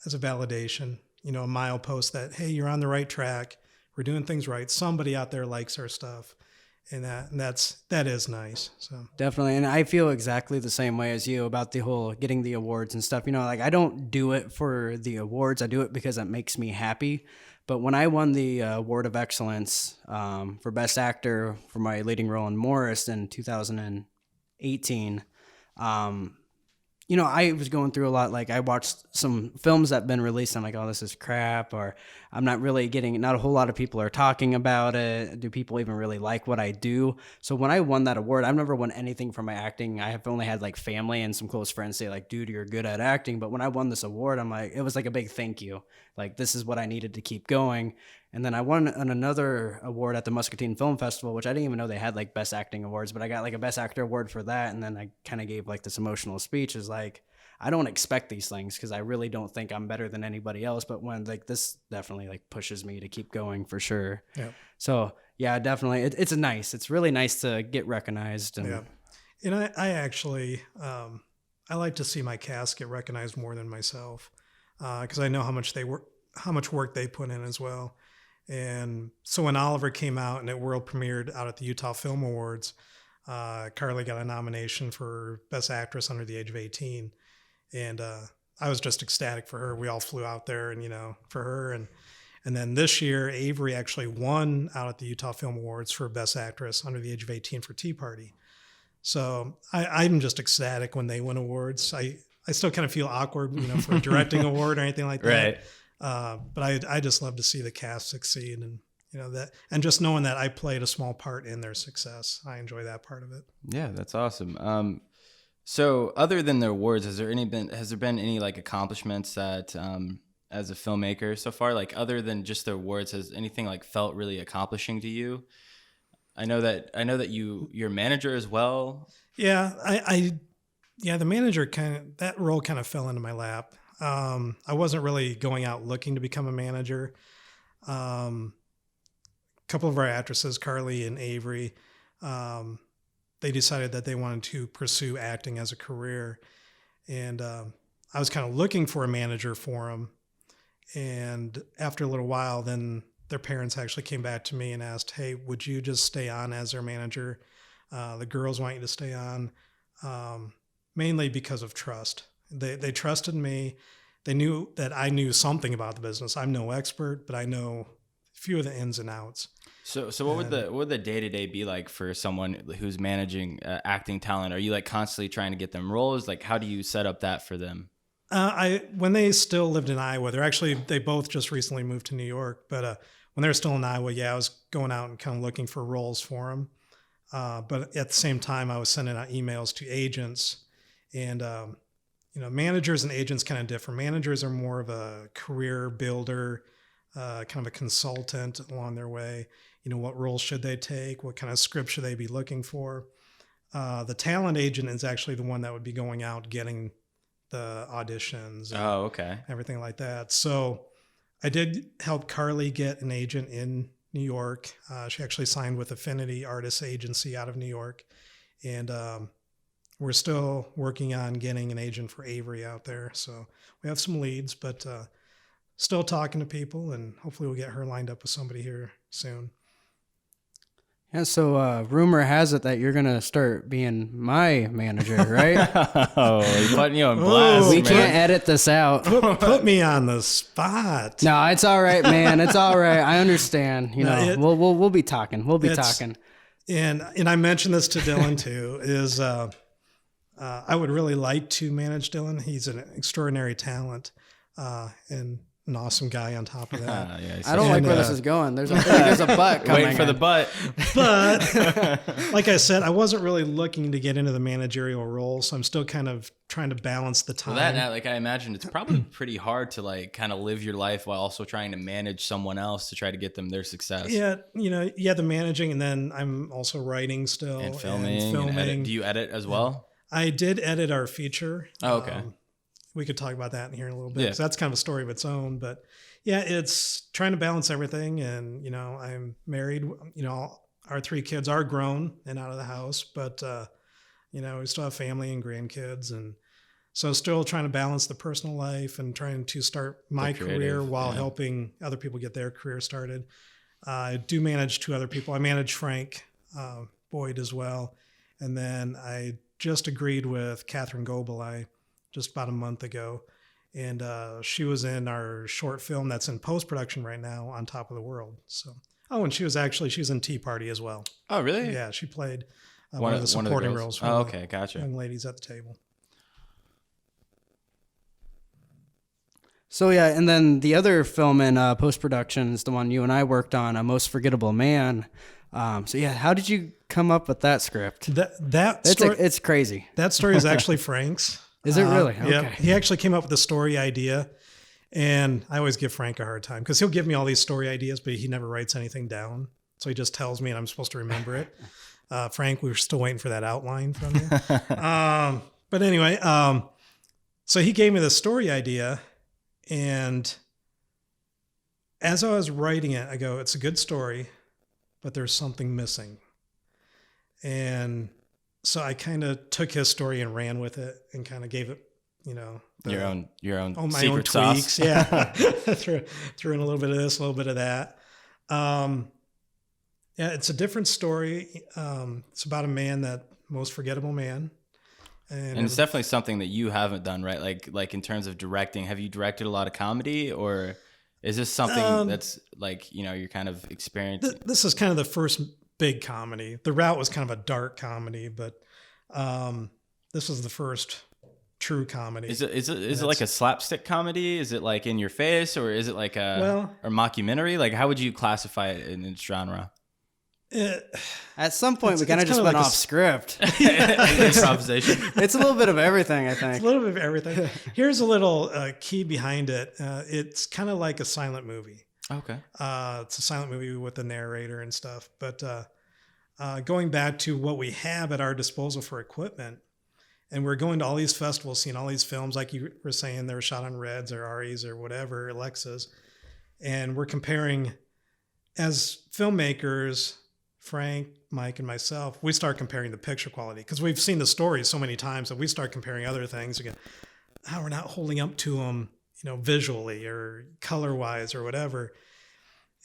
[SPEAKER 3] as a validation, a milepost that, hey, you're on the right track. We're doing things right. Somebody out there likes our stuff. And that is nice. So
[SPEAKER 1] definitely. And I feel exactly the same way as you about the whole getting the awards and stuff. I don't do it for the awards. I do it because it makes me happy. But when I won the Award of Excellence for Best Actor for my leading role in Morris in 2018, I was going through a lot. I watched some films that have been released. I'm like, oh, this is crap. Or I'm not really not a whole lot of people are talking about it. Do people even really like what I do? So when I won that award, I've never won anything for my acting. I have only had family and some close friends say dude, you're good at acting. But when I won this award, I'm like, it was a big thank you. This is what I needed to keep going. And then I won another award at the Muscatine Film Festival, which I didn't even know they had Best Acting awards, but I got a Best Actor award for that. And then I kind of gave this emotional speech is I don't expect these things because I really don't think I'm better than anybody else. But when like this definitely like pushes me to keep going for sure.
[SPEAKER 3] Yeah.
[SPEAKER 1] So yeah, definitely. It's nice. It's really nice to get recognized. And
[SPEAKER 3] Yeah. And I actually, I like to see my cast get recognized more than myself. Cause I know how much work they put in as well. And so when Oliver came out and it world premiered out at the Utah Film Awards, Carly got a nomination for Best Actress under the age of 18. And I was just ecstatic for her. We all flew out there and, for her. And then this year, Avery actually won out at the Utah Film Awards for Best Actress under the age of 18 for Tea Party. So I'm just ecstatic when they win awards. I still kind of feel awkward, for a directing award or anything like that.
[SPEAKER 2] Right.
[SPEAKER 3] But I just love to see the cast succeed and, that, and just knowing that I played a small part in their success. I enjoy that part of it.
[SPEAKER 2] Yeah, that's awesome. So other than the awards, has there been any like accomplishments that, as a filmmaker so far, like other than just the awards, has anything like felt really accomplishing to you? I know that you're a manager as well.
[SPEAKER 3] Yeah, the manager that role kind of fell into my lap. I wasn't really going out looking to become a manager. A couple of our actresses, Carly and Avery, they decided that they wanted to pursue acting as a career. And I was kind of looking for a manager for them. And after a little while, then their parents actually came back to me and asked, hey, would you just stay on as their manager? The girls want you to stay on, mainly because of trust. They trusted me. They knew that I knew something about the business. I'm no expert, but I know a few of the ins and outs.
[SPEAKER 2] So what would the day-to-day be like for someone who's managing acting talent? Are you like constantly trying to get them roles? Like, how do you set up that for them?
[SPEAKER 3] When they still lived in Iowa, they both just recently moved to New York, but when they were still in Iowa, I was going out and kind of looking for roles for them. But at the same time, I was sending out emails to agents, and managers and agents kind of differ. Managers are more of a career builder, kind of a consultant along their way. What roles should they take? What kind of script should they be looking for? The talent agent is actually the one that would be going out getting the auditions and everything like that. So I did help Carly get an agent in New York. She actually signed with Affinity Artists Agency out of New York. And we're still working on getting an agent for Avery out there. So we have some leads, but still talking to people, and hopefully we'll get her lined up with somebody here soon.
[SPEAKER 1] Yeah, so rumor has it that you're going to start being my manager, right?
[SPEAKER 2] You're putting you on blast.
[SPEAKER 1] We can't edit this out.
[SPEAKER 3] Put me on the spot.
[SPEAKER 1] No, it's all right, man. It's all right. I understand. We'll be talking. We'll be talking.
[SPEAKER 3] And I mentioned this to Dylan too, is I would really like to manage Dylan. He's an extraordinary talent and an awesome guy on top of that.
[SPEAKER 1] I don't like where this is going. There's a butt coming.
[SPEAKER 2] Waiting for the butt.
[SPEAKER 3] But like I said, I wasn't really looking to get into the managerial role, so I'm still kind of trying to balance the time.
[SPEAKER 2] Well, that I imagine it's probably pretty hard to like kind of live your life while also trying to manage someone else to try to get them their success.
[SPEAKER 3] Yeah, the managing, and then I'm also writing still
[SPEAKER 2] and filming. Do you edit as well?
[SPEAKER 3] I did edit our feature.
[SPEAKER 2] Oh, okay.
[SPEAKER 3] We could talk about that in here in a little bit. Yeah. So that's kind of a story of its own, but yeah, it's trying to balance everything. And, I'm married, our 3 kids are grown and out of the house, but, we still have family and grandkids. And so still trying to balance the personal life and trying to start my career while helping other people get their career started. I do manage 2 other people. I manage Frank Boyd as well. And then I just agreed with Catherine Goebel just about a month ago. And she was in our short film that's in post-production right now, On Top of the World. So, and she was in Tea Party as well.
[SPEAKER 2] Oh, really?
[SPEAKER 3] Yeah, she played one of the supporting roles for
[SPEAKER 2] okay, gotcha.
[SPEAKER 3] young ladies at the table.
[SPEAKER 1] So yeah, and then the other film in post-production is the one you and I worked on, A Most Forgettable Man. So yeah, how did you come up with that script? It's crazy.
[SPEAKER 3] That story is actually Frank's.
[SPEAKER 1] Is it really? Okay.
[SPEAKER 3] Yeah, he actually came up with the story idea, and I always give Frank a hard time because he'll give me all these story ideas, but he never writes anything down. So he just tells me, and I'm supposed to remember it. Frank, we were still waiting for that outline from you. But anyway, So he gave me the story idea, and as I was writing it, I go, it's a good story, but there's something missing. And so I kind of took his story and ran with it and kind of gave it,
[SPEAKER 2] Your own
[SPEAKER 3] my
[SPEAKER 2] secret
[SPEAKER 3] own
[SPEAKER 2] sauce.
[SPEAKER 3] tweaks. Yeah. threw in a little bit of this, a little bit of that. Yeah, it's a different story. It's about a man, that most forgettable man.
[SPEAKER 2] And it's definitely something that you haven't done, right? Like in terms of directing, have you directed a lot of comedy, or is this something that's like, you're kind of experiencing?
[SPEAKER 3] This is kind of the first big comedy. The route was kind of a dark comedy, but this was the first true comedy.
[SPEAKER 2] Is it like a slapstick comedy? Is it like in your face, or is it like a mockumentary? Like, how would you classify it in its genre?
[SPEAKER 1] At some point, we kind of just went off script.
[SPEAKER 2] Improvisation.
[SPEAKER 1] It's a little bit of everything, I think.
[SPEAKER 3] It's a little bit of everything. Here's a little key behind it. It's kind of like a silent movie.
[SPEAKER 2] Okay.
[SPEAKER 3] It's a silent movie with a narrator and stuff. But going back to what we have at our disposal for equipment, and we're going to all these festivals, seeing all these films, like you were saying, they were shot on Reds or Aries or whatever, Alexas. And we're comparing, as filmmakers, Frank, Mike, and myself, we start comparing the picture quality because we've seen the stories so many times that we start comparing other things. Again, we're not holding up to them, visually or color-wise or whatever.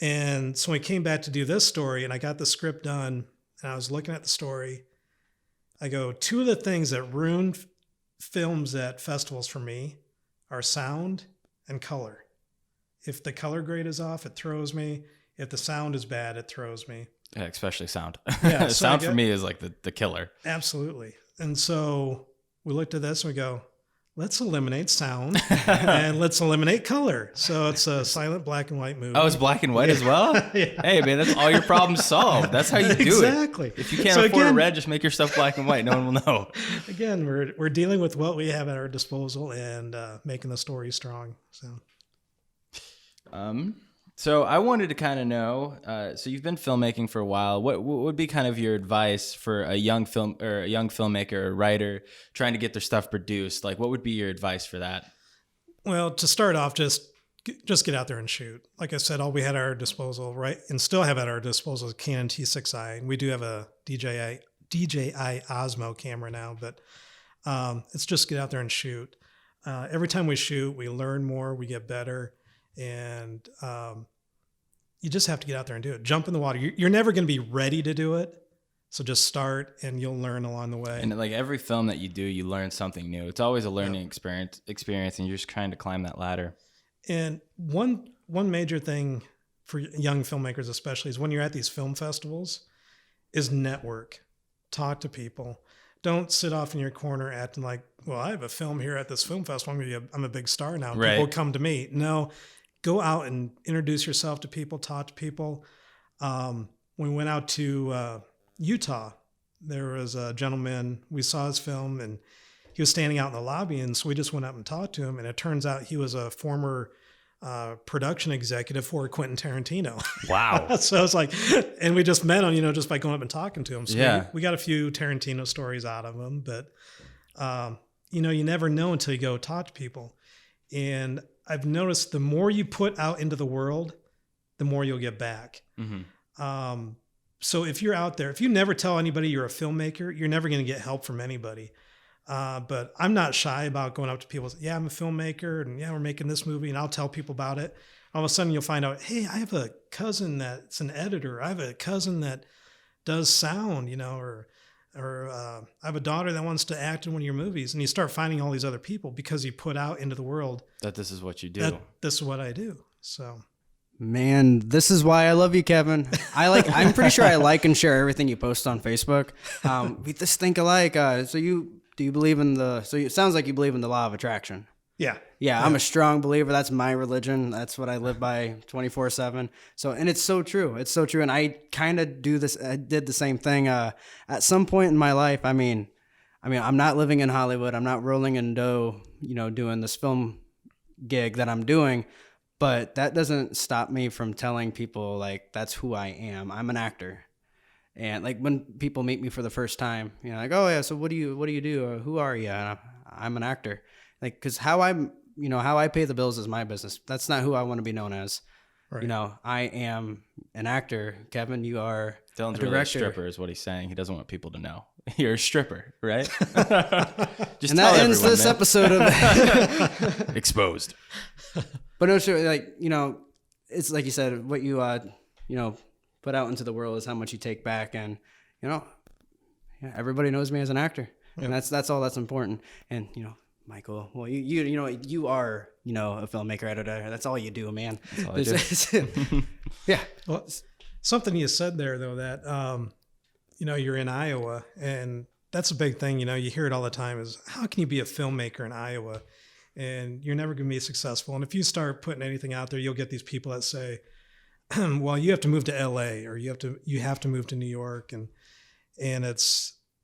[SPEAKER 3] And so we came back to do this story, and I got the script done, and I was looking at the story. I go, two of the things that ruin films at festivals for me are sound and color. If the color grade is off, it throws me. If the sound is bad, it throws me.
[SPEAKER 2] Yeah, especially sound.
[SPEAKER 3] Yeah,
[SPEAKER 2] sound for me is like the killer.
[SPEAKER 3] Absolutely. And so we looked at this and we go, let's eliminate sound and let's eliminate color. So it's a silent black and white movie.
[SPEAKER 2] Oh, it's black and white as well?
[SPEAKER 3] Yeah.
[SPEAKER 2] Hey, man, that's all your problems solved. That's how you do
[SPEAKER 3] Exactly.
[SPEAKER 2] it. If you can't afford a red, just make your stuff black and white. No one will know.
[SPEAKER 3] Again, we're dealing with what we have at our disposal and making the story strong.
[SPEAKER 2] So I wanted to kind of know, so you've been filmmaking for a while. What would be kind of your advice for a young filmmaker or writer trying to get their stuff produced? Like, what would be your advice for that?
[SPEAKER 3] Well, to start off, just get out there and shoot. Like I said, all we had at our disposal, right, and still have at our disposal is Canon T6i. And we do have a DJI Osmo camera now, but it's just get out there and shoot. Every time we shoot, we learn more, we get better. And you just have to get out there and do it. Jump in the water. You're never going to be ready to do it. So just start and you'll learn along the way.
[SPEAKER 2] And like every film that you do, you learn something new. It's always a learning experience and you're just trying to climb that ladder.
[SPEAKER 3] And one major thing for young filmmakers especially is when you're at these film festivals is network. Talk to people. Don't sit off in your corner acting like, well, I have a film here at this film festival. I'm a big star now.
[SPEAKER 2] Right.
[SPEAKER 3] People come to me. No, go out and introduce yourself to people, talk to people. When we went out to Utah, there was a gentleman, we saw his film and he was standing out in the lobby. And so we just went up and talked to him. And it turns out he was a former production executive for Quentin Tarantino.
[SPEAKER 2] Wow.
[SPEAKER 3] So I was like, and we just met him, just by going up and talking to him. So
[SPEAKER 2] yeah.
[SPEAKER 3] we got a few Tarantino stories out of him, but you never know until you go talk to people. And I've noticed the more you put out into the world, the more you'll get back. Mm-hmm. So if you're out there, if you never tell anybody you're a filmmaker, you're never going to get help from anybody. But I'm not shy about going up to people and saying, yeah, I'm a filmmaker and yeah, we're making this movie, and I'll tell people about it. All of a sudden you'll find out, hey, I have a cousin that's an editor. I have a cousin that does sound, or I have a daughter that wants to act in one of your movies. And you start finding all these other people because you put out into the world
[SPEAKER 2] that this is what you do.
[SPEAKER 3] This is what I do. So,
[SPEAKER 1] man, this is why I love you, Kevin. I'm pretty sure I like and share everything you post on Facebook. We just think alike. Do you believe in it sounds like you believe in the law of attraction. Yeah, I'm a strong believer. That's my religion. That's what I live by 24/7. So, and it's so true. It's so true. And I kind of do this. I did the same thing at some point in my life. I mean, I'm not living in Hollywood. I'm not rolling in dough, doing this film gig that I'm doing. But that doesn't stop me from telling people, like, that's who I am. I'm an actor. And like when people meet me for the first time, like, oh yeah, so what do you do? Or who are you? And I'm an actor. like, because how I pay the bills is my business. That's not who I want to be known as.
[SPEAKER 3] Right.
[SPEAKER 1] You know, I am an actor. Kevin, you are
[SPEAKER 2] Dylan's
[SPEAKER 1] a
[SPEAKER 2] really a
[SPEAKER 1] director.
[SPEAKER 2] stripper is what he's saying. He doesn't want people to know. You're a stripper, right? Just
[SPEAKER 1] And
[SPEAKER 2] tell
[SPEAKER 1] that ends
[SPEAKER 2] everyone,
[SPEAKER 1] this
[SPEAKER 2] man.
[SPEAKER 1] episode of
[SPEAKER 2] Exposed.
[SPEAKER 1] But no, sure, like, you know, it's like you said, what you put out into the world is how much you take back, and you know, yeah, everybody knows me as an actor, and that's all that's important. And you know, Michael, well, you are a filmmaker, editor. That's all you do, man.
[SPEAKER 2] That's all I do.
[SPEAKER 1] Yeah.
[SPEAKER 3] Well, something you said there though, that you're in Iowa, and that's a big thing. You know, you hear it all the time, is how can you be a filmmaker in Iowa? And you're never going to be successful. And if you start putting anything out there, you'll get these people that say, well, you have to move to LA, or you have to move to New York. And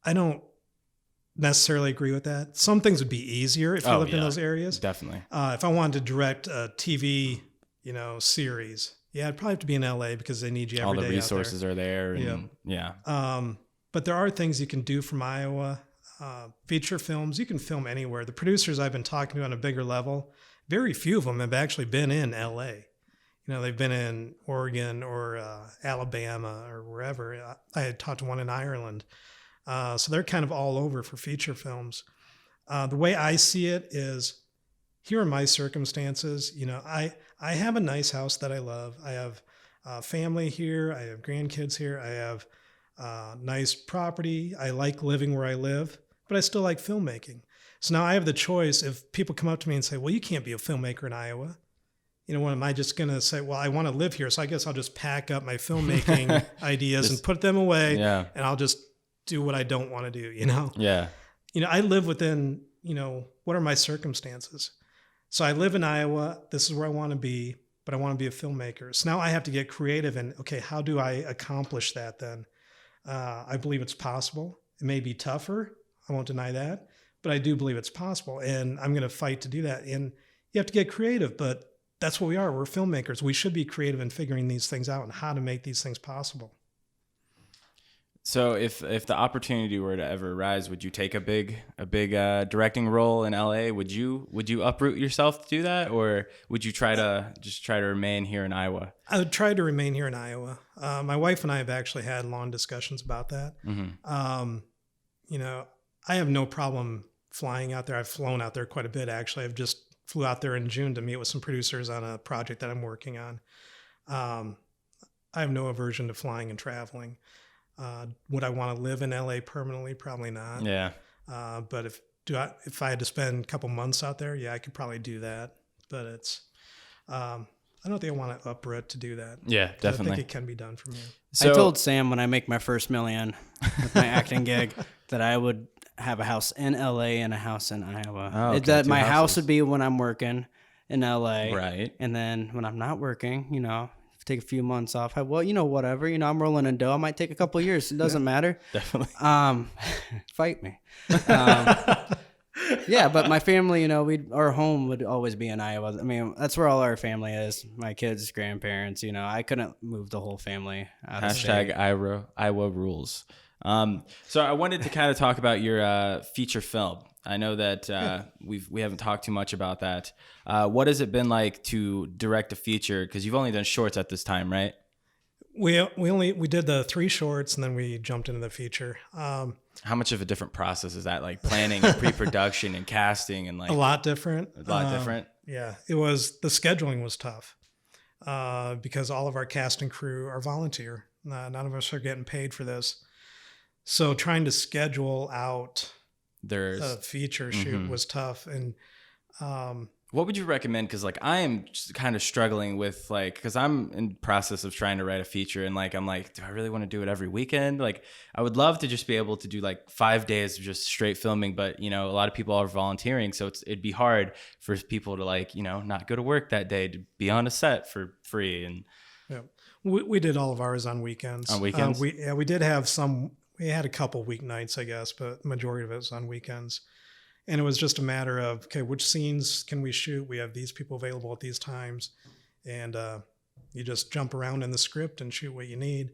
[SPEAKER 3] I don't necessarily agree with that. Some things would be easier if you lived in those areas.
[SPEAKER 2] Definitely.
[SPEAKER 3] If I wanted to direct a TV, series, I'd probably have to be in LA because they need you every day.
[SPEAKER 2] All the resources are there. And,
[SPEAKER 3] But there are things you can do from Iowa. Feature films, you can film anywhere. The producers I've been talking to on a bigger level, very few of them have actually been in LA. They've been in Oregon or Alabama or wherever. I had talked to one in Ireland. So they're kind of all over for feature films. The way I see it is, here are my circumstances. I have a nice house that I love. I have family here. I have grandkids here. I have nice property. I like living where I live, but I still like filmmaking. So now I have the choice. If people come up to me and say, well, you can't be a filmmaker in Iowa. What am I just going to say? Well, I want to live here, so I guess I'll just pack up my filmmaking ideas and put them away, and I'll just do what I don't want to do,
[SPEAKER 2] Yeah.
[SPEAKER 3] I live within, what are my circumstances? So I live in Iowa. This is where I want to be, but I want to be a filmmaker. So now I have to get creative and, okay, how do I accomplish that then? I believe it's possible. It may be tougher. I won't deny that, but I do believe it's possible, and I'm going to fight to do that. And you have to get creative, but that's what we are. We're filmmakers. We should be creative in figuring these things out and how to make these things possible.
[SPEAKER 2] So if the opportunity were to ever arise, would you take a big directing role in LA? Would you uproot yourself to do that, or would you try to remain here in Iowa?
[SPEAKER 3] I would try to remain here in Iowa. My wife and I have actually had long discussions about that.
[SPEAKER 2] Mm-hmm.
[SPEAKER 3] I have no problem flying out there. I've flown out there quite a bit, actually. I've just flew out there in June to meet with some producers on a project that I'm working on. I have no aversion to flying and traveling. Would I want to live in LA permanently? Probably not.
[SPEAKER 2] Yeah.
[SPEAKER 3] But if I had to spend a couple months out there, I could probably do that. But it's, I don't think I want to uproot to do that.
[SPEAKER 2] Yeah, definitely.
[SPEAKER 3] I think it can be done from here.
[SPEAKER 1] I told Sam when I make my first million with my acting gig that I would have a house in LA and a house in Iowa.
[SPEAKER 2] Oh, okay.
[SPEAKER 1] That my
[SPEAKER 2] houses.
[SPEAKER 1] house would be when I'm working in LA.
[SPEAKER 2] Right.
[SPEAKER 1] And then when I'm not working, take a few months off. Whatever. I'm rolling in dough. I might take a couple of years. It doesn't matter.
[SPEAKER 2] Definitely.
[SPEAKER 1] Fight me. But my family, our home would always be in Iowa. I mean, that's where all our family is. My kids, grandparents. I couldn't move the whole family out of state.
[SPEAKER 2] #Iowa rules. So I wanted to kind of talk about your feature film. I know that we haven't talked too much about that. What has it been like to direct a feature? Because you've only done shorts at this time, right?
[SPEAKER 3] We did the 3 shorts, and then we jumped into the feature.
[SPEAKER 2] How much of a different process is that? Like planning and pre-production and casting and like
[SPEAKER 3] a lot different. Yeah, it was. The scheduling was tough because all of our cast and crew are volunteer. None of us are getting paid for this. So trying to schedule out a feature shoot was tough. And
[SPEAKER 2] what would you recommend? Because like I am just kind of struggling with because I'm in the process of trying to write a feature, and I'm like, do I really want to do it every weekend? Like I would love to just be able to do 5 days of just straight filming, but a lot of people are volunteering, so it'd be hard for people to not go to work that day to be on a set for free. And
[SPEAKER 3] we did all of ours on weekends.
[SPEAKER 2] On weekends,
[SPEAKER 3] we did have some. We had a couple weeknights, I guess, but the majority of it was on weekends. And it was just a matter of, okay, which scenes can we shoot? We have these people available at these times. And you just jump around in the script and shoot what you need.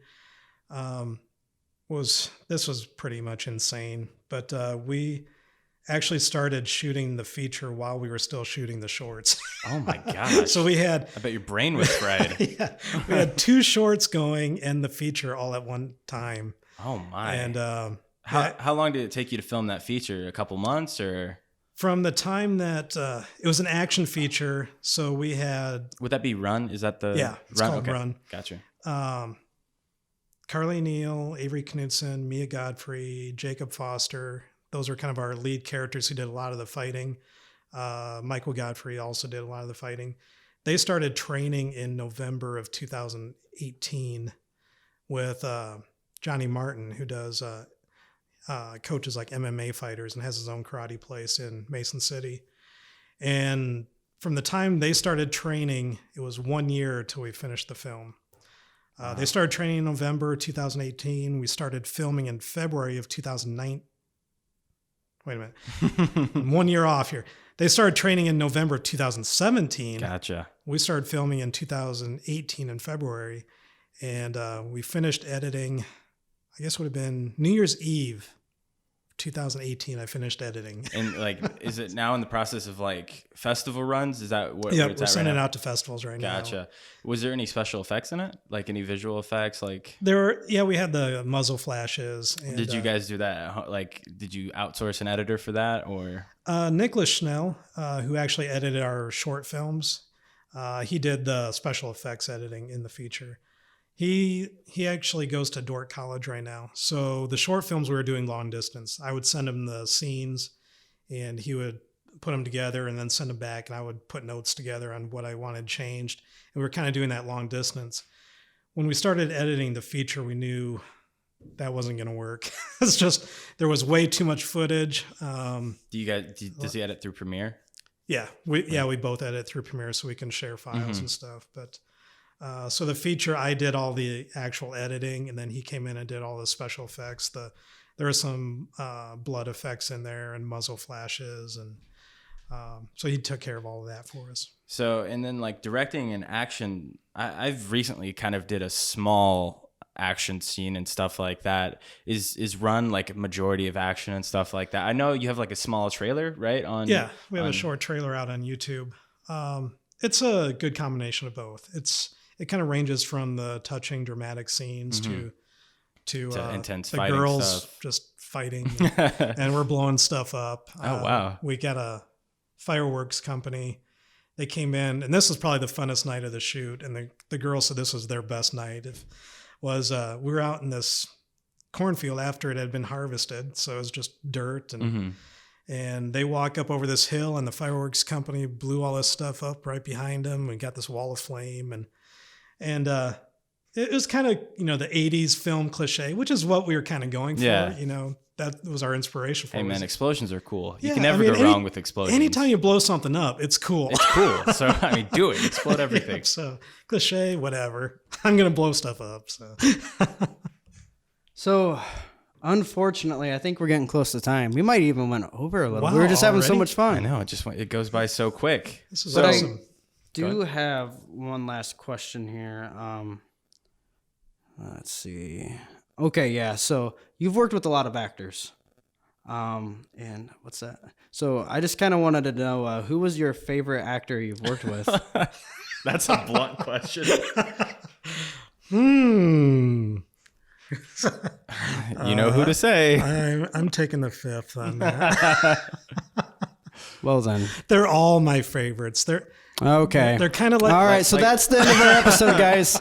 [SPEAKER 3] This was pretty much insane. But we actually started shooting the feature while we were still shooting the shorts.
[SPEAKER 2] Oh my gosh.
[SPEAKER 3] So we had,
[SPEAKER 2] I bet your brain was fried.
[SPEAKER 3] yeah, we had 2 shorts going and the feature all at one time.
[SPEAKER 2] Oh my.
[SPEAKER 3] And
[SPEAKER 2] how long did it take you to film that feature? A couple months or?
[SPEAKER 3] From the time that it was an action feature, so we had.
[SPEAKER 2] Would that be Run? Is that the
[SPEAKER 3] it's
[SPEAKER 2] Run?
[SPEAKER 3] called Run.
[SPEAKER 2] Gotcha.
[SPEAKER 3] Carly Neal, Avery Knudsen, Mia Godfrey, Jacob Foster. Those are kind of our lead characters who did a lot of the fighting. Michael Godfrey also did a lot of the fighting. They started training in November of 2018 with Johnny Martin, who does coaches like MMA fighters and has his own karate place in Mason City. And from the time they started training, it was 1 year till we finished the film. They started training in November 2018. We started filming in February of 2009. Wait a minute. 1 year off here. They started training in November of 2017.
[SPEAKER 2] Gotcha.
[SPEAKER 3] We started filming in 2018 in February. And we finished editing, I guess it would have been New Year's Eve 2018. I finished editing.
[SPEAKER 2] And like, is it now in the process of like festival runs? Is that what?
[SPEAKER 3] Yeah,
[SPEAKER 2] where it's
[SPEAKER 3] we're
[SPEAKER 2] at
[SPEAKER 3] sending
[SPEAKER 2] right now?
[SPEAKER 3] out to festivals right now.
[SPEAKER 2] Gotcha. Was there any special effects in it? Like any visual effects? Like
[SPEAKER 3] We had the muzzle flashes. And,
[SPEAKER 2] did you guys do that? Like, did you outsource an editor for that or?
[SPEAKER 3] Nicholas Schnell, who actually edited our short films, he did the special effects editing in the feature. He actually goes to Dordt College right now. So the short films we were doing long distance. I would send him the scenes and he would put them together and then send them back. And I would put notes together on what I wanted changed. And we were kind of doing that long distance. When we started editing the feature, we knew that wasn't going to work. It's just, there was way too much footage.
[SPEAKER 2] Does he edit through Premiere?
[SPEAKER 3] Yeah. We both edit through Premiere so we can share files and stuff. But so the feature, I did all the actual editing, and then he came in and did all the special effects. There are some blood effects in there and muzzle flashes, and so he took care of all of that for us.
[SPEAKER 2] So, and then like directing and action, I've recently kind of did a small action scene and stuff like that. Is Run like a majority of action and stuff like that? I know you have like a small trailer, right?
[SPEAKER 3] We have a short trailer out on YouTube. It's a good combination of both. It kind of ranges from the touching, dramatic scenes to
[SPEAKER 2] intense
[SPEAKER 3] the
[SPEAKER 2] fighting
[SPEAKER 3] girls
[SPEAKER 2] stuff.
[SPEAKER 3] just fighting, and we're blowing stuff up.
[SPEAKER 2] Oh wow!
[SPEAKER 3] We got a fireworks company. They came in, and this was probably the funnest night of the shoot. And the girls said this was their best night. We were out in this cornfield after it had been harvested, so it was just dirt and they walk up over this hill, and the fireworks company blew all this stuff up right behind them. We got this wall of flame, and it was kind of, the 80s film cliche, which is what we were kind of going for.
[SPEAKER 2] Yeah.
[SPEAKER 3] That was our inspiration for it.
[SPEAKER 2] Hey man, explosions are cool. You
[SPEAKER 3] Yeah,
[SPEAKER 2] can never go wrong with explosions.
[SPEAKER 3] Anytime you blow something up, it's cool.
[SPEAKER 2] It's cool. So do it. Explode everything.
[SPEAKER 3] Yeah, so cliche, whatever. I'm going to blow stuff up. So.
[SPEAKER 1] So, unfortunately, I think we're getting close to time. We might even went over a little.
[SPEAKER 3] Wow,
[SPEAKER 1] We were just having so
[SPEAKER 3] already?
[SPEAKER 1] much fun.
[SPEAKER 2] I know. It goes by so quick.
[SPEAKER 3] This is
[SPEAKER 1] But I
[SPEAKER 3] awesome.
[SPEAKER 1] do have one last question here. Let's see. Okay, yeah. So you've worked with a lot of actors. And what's that? So I just kind of wanted to know who was your favorite actor you've worked with?
[SPEAKER 2] That's a blunt question. You know who to say.
[SPEAKER 3] I'm taking the fifth on that.
[SPEAKER 1] Well then.
[SPEAKER 3] They're all my favorites. They're kind of like.
[SPEAKER 1] All right, so that's the end of our episode, guys.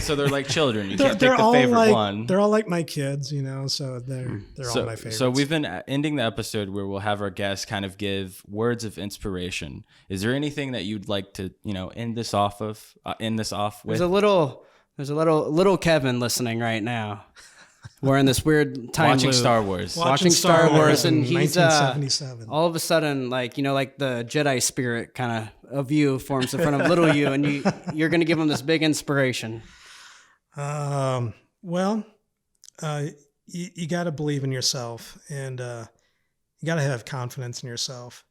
[SPEAKER 2] So they're like children. You can't
[SPEAKER 3] they're
[SPEAKER 2] pick the
[SPEAKER 3] all
[SPEAKER 2] favorite
[SPEAKER 3] like,
[SPEAKER 2] one.
[SPEAKER 3] They're all like my kids, so they're all my favorites.
[SPEAKER 2] So we've been ending the episode where we'll have our guests kind of give words of inspiration. Is there anything that you'd like to, end this off with?
[SPEAKER 1] There's a little Kevin listening right now. We're in this weird time
[SPEAKER 2] Watching
[SPEAKER 1] loop.
[SPEAKER 2] Star Wars.
[SPEAKER 1] Watching Star Wars, and he's
[SPEAKER 3] 1977.
[SPEAKER 1] all of a sudden, like the Jedi spirit kind of you forms in front of little you, and you're going to give him this big inspiration.
[SPEAKER 3] You got to believe in yourself, and you got to have confidence in yourself.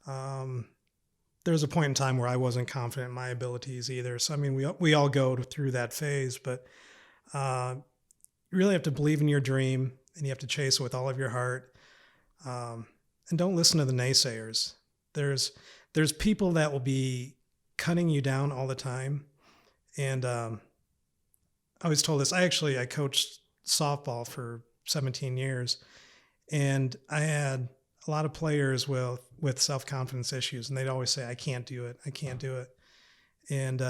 [SPEAKER 3] There was a point in time where I wasn't confident in my abilities either. So, we all go through that phase, but you really have to believe in your dream, and you have to chase it with all of your heart. And and don't listen to the naysayers. There's people that will be cutting you down all the time. And I was told this. I coached softball for 17 years, and I had a lot of players with self-confidence issues, and they'd always say, I can't do it. I can't do it. And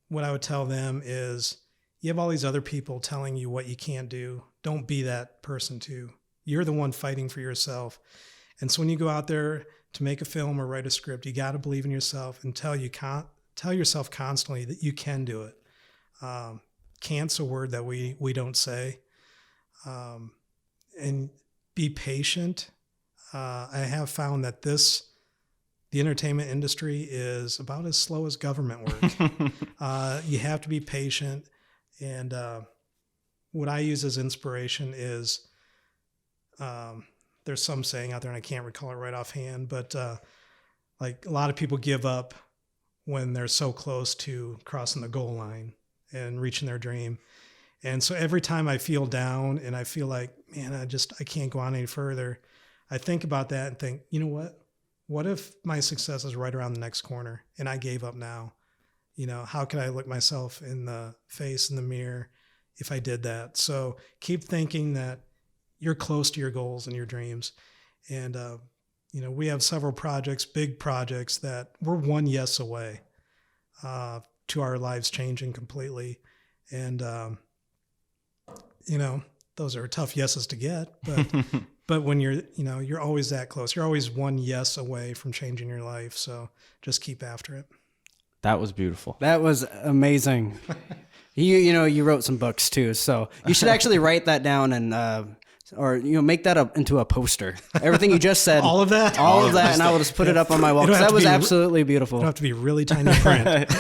[SPEAKER 3] what I would tell them is, you have all these other people telling you what you can't do. Don't be that person too. You're the one fighting for yourself. And so when you go out there to make a film or write a script, you got to believe in yourself and tell yourself constantly that you can do it. Can't's a word that we don't say. And be patient. I have found that the entertainment industry is about as slow as government work. You have to be patient. And what I use as inspiration is, there's some saying out there, and I can't recall it right offhand, but like a lot of people give up when they're so close to crossing the goal line and reaching their dream. And so every time I feel down and I feel like, man, I can't go on any further, I think about that and think, you know what? What if my success is right around the next corner and I gave up now? You know, how could I look myself in the face in the mirror if I did that? So keep thinking that you're close to your goals and your dreams. And, we have several projects, big projects that we're one yes away to our lives changing completely. And, those are tough yeses to get, but when you're always that close, you're always one yes away from changing your life. So just keep after it.
[SPEAKER 2] That was beautiful.
[SPEAKER 1] That was amazing. You wrote some books too, so you should actually write that down and make that up into a poster. Everything you just said,
[SPEAKER 3] all of that,
[SPEAKER 1] and I will just put it up on my wall because that was absolutely beautiful.
[SPEAKER 3] It'll have to be really tiny print.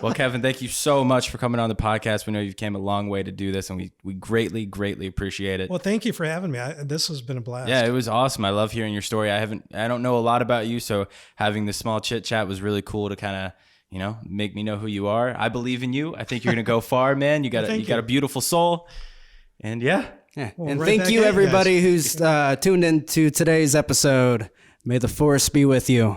[SPEAKER 2] Well, Kevin, thank you so much for coming on the podcast. We know you've came a long way to do this, and we greatly, greatly appreciate it.
[SPEAKER 3] Well, thank you for having me. This has been a blast.
[SPEAKER 2] Yeah, it was awesome. I love hearing your story. I don't know a lot about you, so having this small chit chat was really cool to kind of, make me know who you are. I believe in you. I think you're going to go far, man. You got a beautiful soul. And yeah.
[SPEAKER 1] Well, and thank you everybody who's tuned into today's episode. May the force be with you.